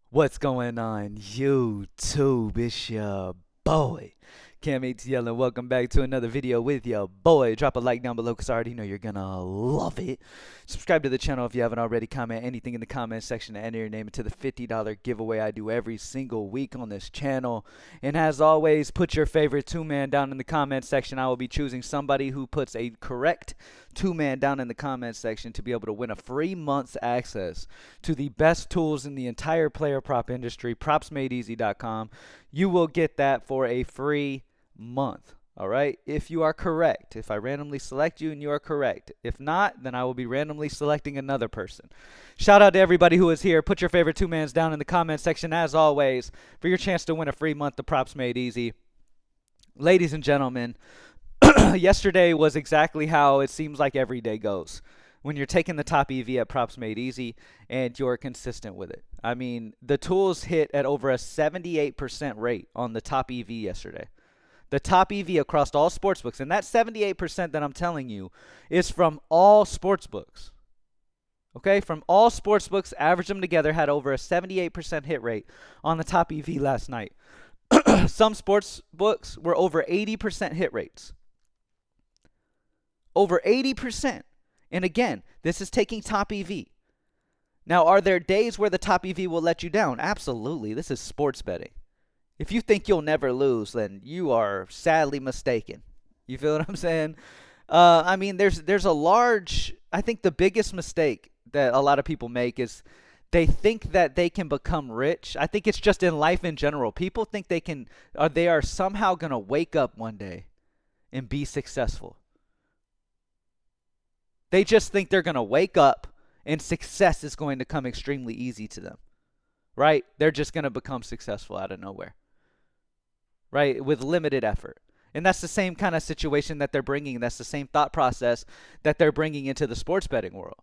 What's going on, YouTube? It's your boy, Cam ATL, and welcome back to another video with your boy. Drop a like down below because I already know you're gonna love it. Subscribe to the channel if you haven't already. Comment anything in the comment section to enter your name into the $50 giveaway I do every single week on this channel. And as always, put your favorite two-man down in the comment section. I will be choosing somebody who puts a correct two-man down in the comment section to be able to win a free month's access to the best tools in the entire player prop industry, propsmadeeasy.com. You will get that for a free month. All right, if you are correct, if I randomly select you and you are correct. If not, then I will be randomly selecting another person. Shout out to everybody who is here. Put your favorite two-mans down in the comment section as always for your chance to win a free month of Props Made Easy. Ladies and gentlemen, yesterday was exactly how it seems like every day goes when you're taking the top EV at Props Made Easy and you're consistent with it. I mean, the tools hit at over a 78% rate on the top EV yesterday. The top EV across all sportsbooks, and that 78% that I'm telling you is from all sportsbooks. Okay, from all sportsbooks, average them together, had over a 78% hit rate on the top EV last night. Some sports books were over 80% hit rates. Over 80%. And again, this is taking top EV. Now, are there days where the top EV will let you down? Absolutely. This is sports betting. If you think you'll never lose, then you are sadly mistaken. You feel what I'm saying? I mean, there's a large, I think the biggest mistake that a lot of people make is they think that they can become rich. I think it's just in life in general. People think they can, or they are somehow going to wake up one day and be successful. They just think they're going to wake up and success is going to come extremely easy to them, right? They're just going to become successful out of nowhere, right? With limited effort. And that's the same kind of situation that they're bringing. That's the same thought process that they're bringing into the sports betting world.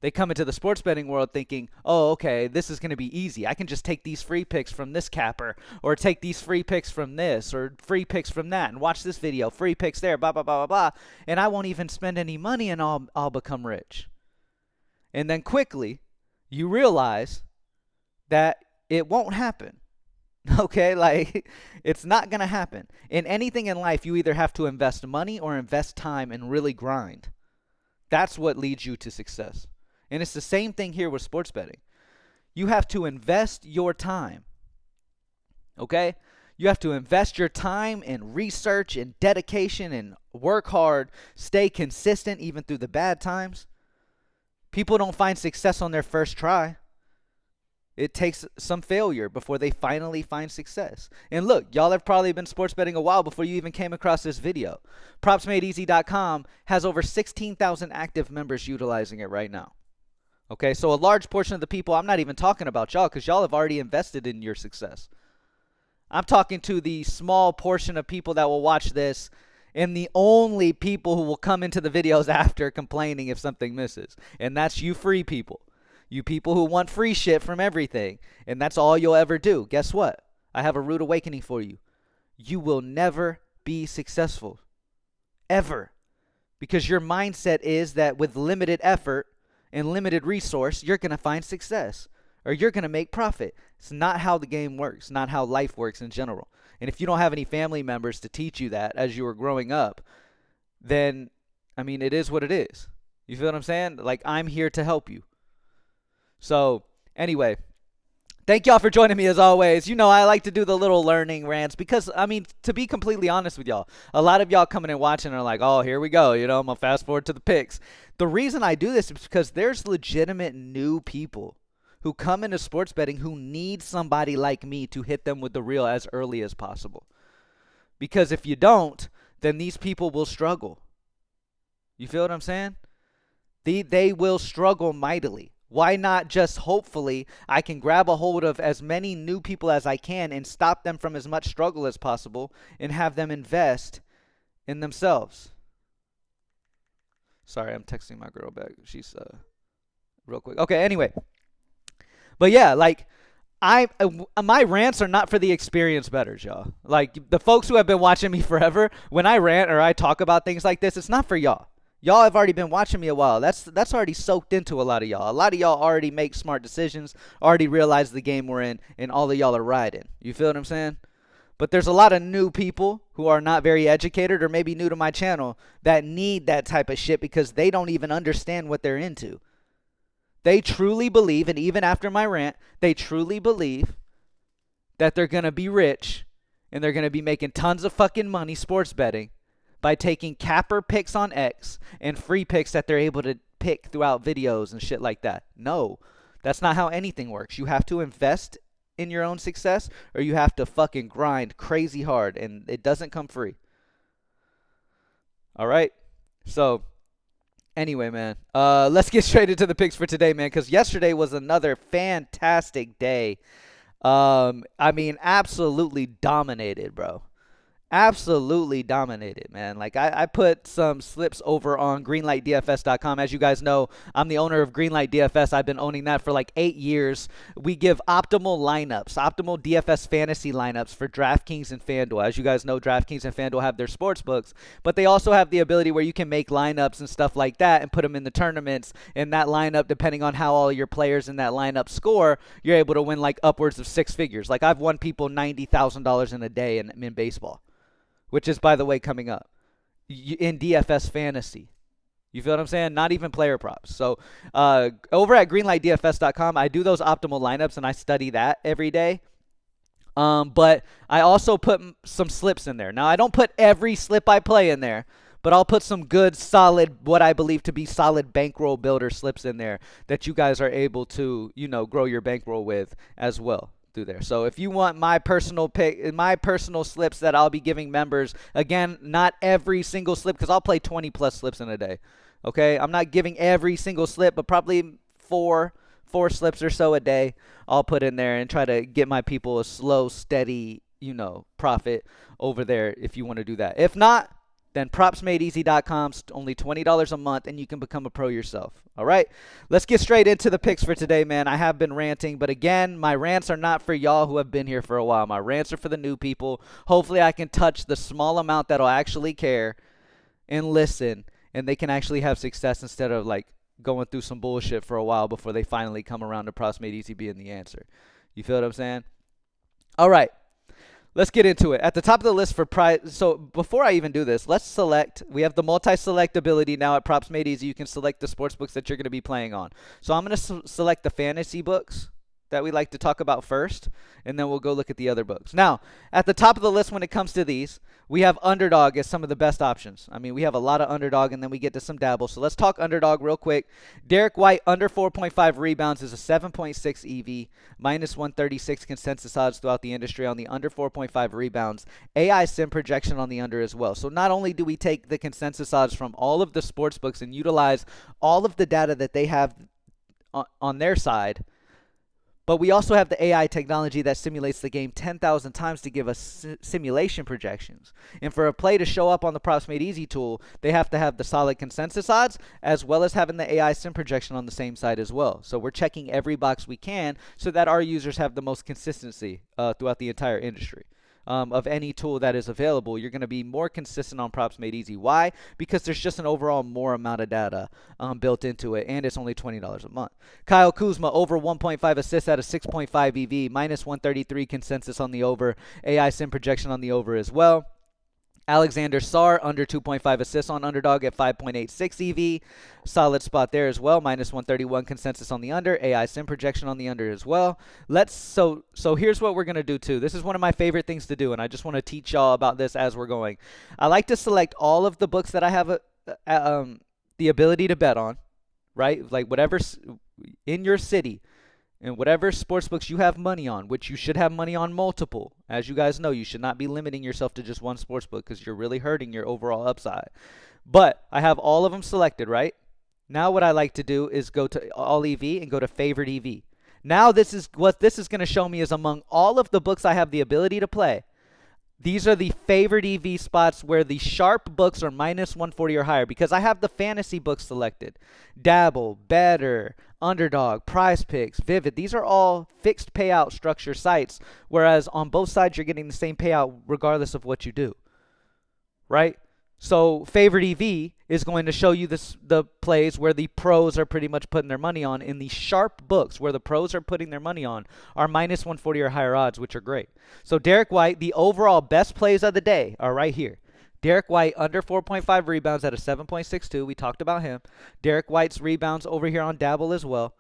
They come into the sports betting world thinking, oh, okay, this is going to be easy. I can just take these free picks from this capper or take these free picks from this or free picks from that and watch this video, free picks there, blah, blah, blah, blah, blah. And I won't even spend any money and I'll become rich. And then quickly you realize that it won't happen. Okay, like it's not going to happen. In anything in life, you either have to invest money or invest time and really grind. That's what leads you to success. And it's the same thing here with sports betting. You have to invest your time. Okay? You have to invest your time in research and dedication and work hard, stay consistent even through the bad times. People don't find success on their first try. It takes some failure before they finally find success. And look, y'all have probably been sports betting a while before you even came across this video. PropsMadeEasy.com has over 16,000 active members utilizing it right now. Okay, so a large portion of the people, I'm not even talking about y'all because y'all have already invested in your success. I'm talking to the small portion of people that will watch this and the only people who will come into the videos after complaining if something misses. And that's you free people. You people who want free shit from everything. And that's all you'll ever do. Guess what? I have a rude awakening for you. You will never be successful. Ever. Because your mindset is that with limited effort and limited resource, you're going to find success. Or you're going to make profit. It's not how the game works. Not how life works in general. And if you don't have any family members to teach you that as you were growing up, then, I mean, it is what it is. You feel what I'm saying? Like, I'm here to help you. So, anyway, thank y'all for joining me as always. You know, I like to do the little learning rants because, I mean, to be completely honest with y'all, a lot of y'all coming and watching are like, oh, here we go. You know, I'm going to fast forward to the picks. The reason I do this is because there's legitimate new people who come into sports betting who need somebody like me to hit them with the reel as early as possible. Because if you don't, then these people will struggle. You feel what I'm saying? They will struggle mightily. Why not just hopefully I can grab a hold of as many new people as I can and stop them from as much struggle as possible and have them invest in themselves. Sorry, I'm texting my girl back. She's real quick. Okay, anyway. But yeah, like my rants are not for the experienced bettors, y'all. Like the folks who have been watching me forever, when I rant or I talk about things like this, it's not for y'all. Y'all have already been watching me a while. That's already soaked into a lot of y'all. A lot of y'all already make smart decisions, already realize the game we're in, and all of y'all are riding. You feel what I'm saying? But there's a lot of new people who are not very educated or maybe new to my channel that need that type of shit because they don't even understand what they're into. They truly believe, and even after my rant, they truly believe that they're going to be rich and they're going to be making tons of fucking money sports betting by taking capper picks on X and free picks that they're able to pick throughout videos and shit like that. No, that's not how anything works. You have to invest in your own success or you have to fucking grind crazy hard, and it doesn't come free. All right? So, anyway, man, let's get straight into the picks for today, man, because yesterday was another fantastic day. I mean, absolutely dominated, bro. Absolutely dominated, man. Like, I put some slips over on greenlightdfs.com. As you guys know, I'm the owner of Greenlight DFS. I've been owning that for like 8 years. We give optimal lineups, optimal DFS fantasy lineups for DraftKings and FanDuel. As you guys know, DraftKings and FanDuel have their sports books, but they also have the ability where you can make lineups and stuff like that and put them in the tournaments. And that lineup, depending on how all your players in that lineup score, you're able to win like upwards of six figures. Like, I've won people $90,000 in a day in baseball, which is, by the way, coming up in DFS fantasy. You feel what I'm saying? Not even player props. So over at greenlightdfs.com, I do those optimal lineups, and I study that every day. But I also put some slips in there. Now, I don't put every slip I play in there, but I'll put some good, solid, what I believe to be solid bankroll builder slips in there that you guys are able to, you know, grow your bankroll with as well through there. So if you want my personal pick, my personal slips that I'll be giving members, again, not every single slip, because I'll play 20 plus slips in a day. Okay, I'm not giving every single slip, but probably four slips or so a day I'll put in there and try to get my people a slow, steady, you know, profit over there if you want to do that. If not, then propsmadeeasy.com's only $20 a month, and you can become a pro yourself. All right, let's get straight into the picks for today, man. I have been ranting, but again, my rants are not for y'all who have been here for a while. My rants are for the new people. Hopefully, I can touch the small amount that'll actually care and listen, and they can actually have success instead of like going through some bullshit for a while before they finally come around to Props Made Easy being the answer. You feel what I'm saying? All right. Let's get into it. At the top of the list for prize, so before I even do this, let's select. We have the multi-select ability now at Props Made Easy. You can select the sports books that you're going to be playing on. So I'm going to select the fantasy books that we like to talk about first, and then we'll go look at the other books. Now, at the top of the list when it comes to these, we have Underdog as some of the best options. I mean, we have a lot of Underdog, and then we get to some Dabble. So let's talk Underdog real quick. Derek White, under 4.5 rebounds, is a 7.6 EV, minus 136 consensus odds throughout the industry on the under 4.5 rebounds. AI sim projection on the under as well. So not only do we take the consensus odds from all of the sports books and utilize all of the data that they have on their side, but we also have the AI technology that simulates the game 10,000 times to give us simulation projections. And for a play to show up on the Props Made Easy tool, they have to have the solid consensus odds as well as having the AI sim projection on the same side as well. So we're checking every box we can so that our users have the most consistency throughout the entire industry. Of any tool that is available, you're going to be more consistent on Props Made Easy. Why? Because there's just an overall more amount of data built into it, and it's only $20 a month. Kyle Kuzma, over 1.5 assists at a 6.5 EV, minus 133 consensus on the over, AI sim projection on the over as well. Alexander Sarr, under 2.5 assists on Underdog at 5.86 EV. Solid spot there as well. Minus 131 consensus on the under. AI sim projection on the under as well. So here's what we're going to do too. This is one of my favorite things to do, and I just want to teach y'all about this as we're going. I like to select all of the books that I have the ability to bet on, right? Like whatever's in your city. And whatever sports books you have money on, which you should have money on multiple. As you guys know, you should not be limiting yourself to just one sports book because you're really hurting your overall upside. But I have all of them selected, right? Now what I like to do is go to all EV and go to favorite EV. Now this is what this is going to show me is among all of the books I have the ability to play, these are the favorite EV spots where the sharp books are minus 140 or higher because I have the fantasy books selected. Dabble, BETR, Underdog, Prizepicks, Vivid. These are all fixed payout structure sites, whereas on both sides you're getting the same payout regardless of what you do, right? So favorite EV is going to show you the plays where the pros are pretty much putting their money on. In the sharp books where the pros are putting their money on are minus 140 or higher odds, which are great. So Derek White, the overall best plays of the day are right here. Derek White under 4.5 rebounds at a 7.62. We talked about him. Derek White's rebounds over here on Dabble as well.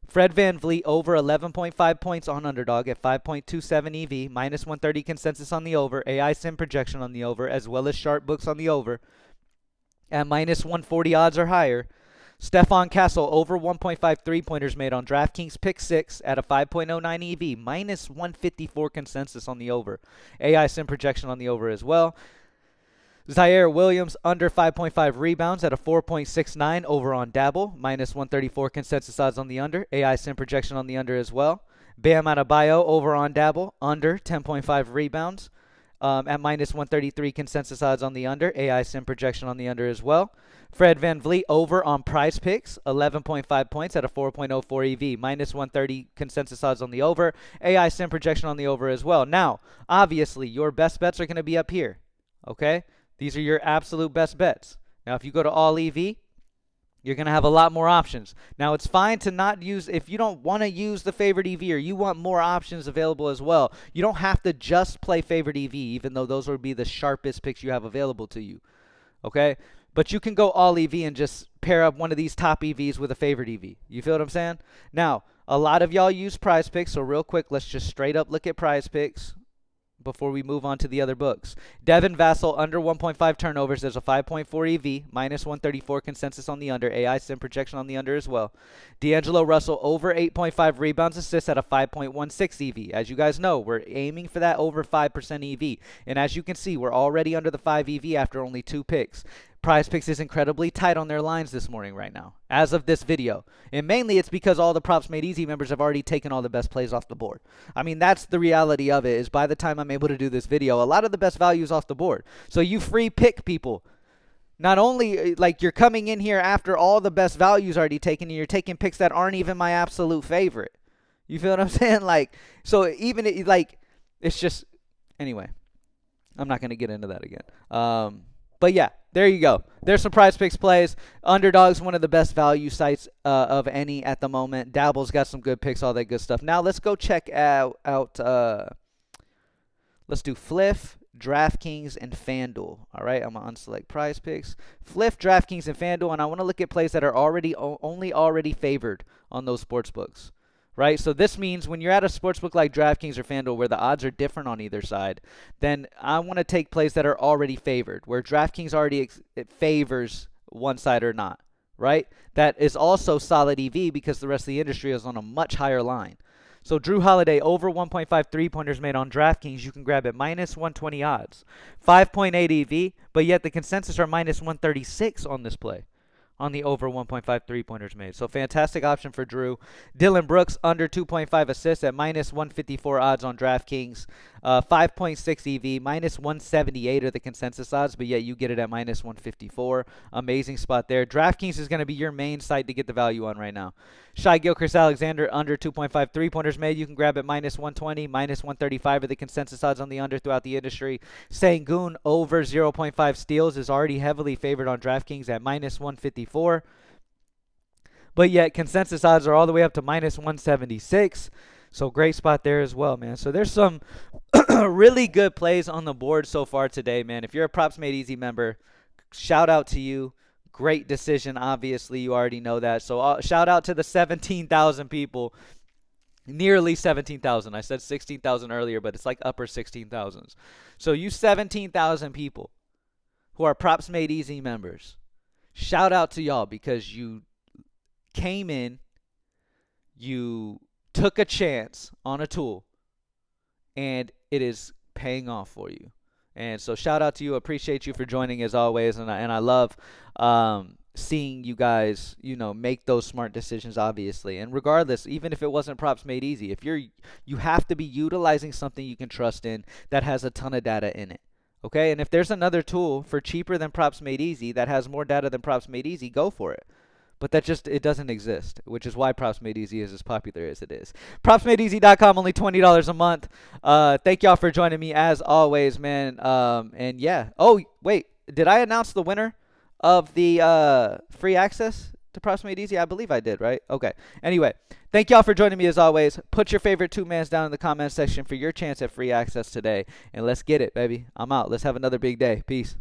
Fred VanVleet over 11.5 points on Underdog at 5.27 EV, minus 130 consensus on the over, AI sim projection on the over, as well as sharp books on the over at minus 140 odds or higher. Stephon Castle over 1.5 3-pointers made on DraftKings Pick 6 at a 5.09 EV, minus 154 consensus on the over. AI sim projection on the over as well. Zaire Williams under 5.5 rebounds at a 4.69 over on Dabble, minus 134 consensus odds on the under. AI sim projection on the under as well. Bam Adebayo over on Dabble, under 10.5 rebounds at minus 133 consensus odds on the under. AI sim projection on the under as well. Fred VanVleet over on Prizepicks, 11.5 points at a 4.04 EV, minus 130 consensus odds on the over. AI sim projection on the over as well. Now, obviously, your best bets are going to be up here, okay? These are your absolute best bets. Now, if you go to all EV, you're going to have a lot more options. Now, it's fine to not use, if you don't want to use the favorite EV or you want more options available as well, you don't have to just play favorite EV, even though those would be the sharpest picks you have available to you. Okay? But you can go all EV and just pair up one of these top EVs with a favorite EV. You feel what I'm saying? Now, a lot of y'all use Prizepicks, so real quick, let's just straight up look at Prizepicks before we move on to the other books. Devin Vassell under 1.5 turnovers. There's a 5.4 EV, minus 134 consensus on the under. AI sim projection on the under as well. D'Angelo Russell over 8.5 rebounds assists at a 5.16 EV. As you guys know, we're aiming for that over 5% EV. And as you can see, we're already under the 5 EV after only 2 picks. Prizepicks is incredibly tight on their lines this morning right now, as of this video. And mainly it's because all the Props Made Easy members have already taken all the best plays off the board. I mean, that's the reality of it, is by the time I'm able to do this video, a lot of the best value is off the board. So you free pick people. Not only, like, you're coming in here after all the best values already taken, and you're taking picks that aren't even my absolute favorite. You feel what I'm saying? Like, so even, like, it's just, anyway, I'm not going to get into that again. But yeah, there you go. There's some Prizepicks plays. Underdog's one of the best value sites of any at the moment. Dabble's got some good picks, all that good stuff. Now let's go check out let's do Fliff, DraftKings, and FanDuel. All right, I'm going to unselect Prizepicks. Fliff, DraftKings, and FanDuel, and I want to look at plays that are already favored on those sports books. Right, so this means when you're at a sportsbook like DraftKings or FanDuel where the odds are different on either side, then I want to take plays that are already favored, where DraftKings already it favors one side or not, right? That is also solid EV because the rest of the industry is on a much higher line. So Drew Holiday over 1.5 3-pointers made on DraftKings, you can grab at minus 120 odds. 5.8 EV, but yet the consensus are minus 136 on this play, on the over 1.5 3-pointers made. So fantastic option for Drew. Dylan Brooks under 2.5 assists at minus 154 odds on DraftKings. 5.6 EV, minus 178 are the consensus odds, but yet you get it at minus 154. Amazing spot there. DraftKings is going to be your main site to get the value on right now. Shai Gilgeous-Alexander under 2.5 3-pointers made. You can grab it minus 120, minus 135 are the consensus odds on the under throughout the industry. Sengun over 0.5 steals is already heavily favored on DraftKings at minus 154. But yet consensus odds are all the way up to minus 176. So great spot there as well, man. So there's some really good plays on the board so far today, man. If you're a Props Made Easy member, shout out to you. Great decision, obviously. You already know that. So shout out to the 17,000 people, nearly 17,000. I said 16,000 earlier, but it's like upper 16,000s. So you 17,000 people who are Props Made Easy members, shout out to y'all because you came in, you took a chance on a tool, and it is paying off for you. And so shout out to you. Appreciate you for joining as always. And I love seeing you guys, make those smart decisions, obviously. And regardless, even if it wasn't Props Made Easy, if you have to be utilizing something you can trust in that has a ton of data in it. Okay? And if there's another tool for cheaper than Props Made Easy that has more data than Props Made Easy, go for it. But it doesn't exist, which is why Props Made Easy is as popular as it is. PropsMadeEasy.com, only $20 a month. Thank y'all for joining me as always, man. And yeah. Oh, wait. did I announce the winner of the free access to Props Made Easy? I believe I did, right? Okay. Anyway, thank y'all for joining me as always. Put your favorite 2-mans down in the comment section for your chance at free access today. And let's get it, baby. I'm out. Let's have another big day. Peace.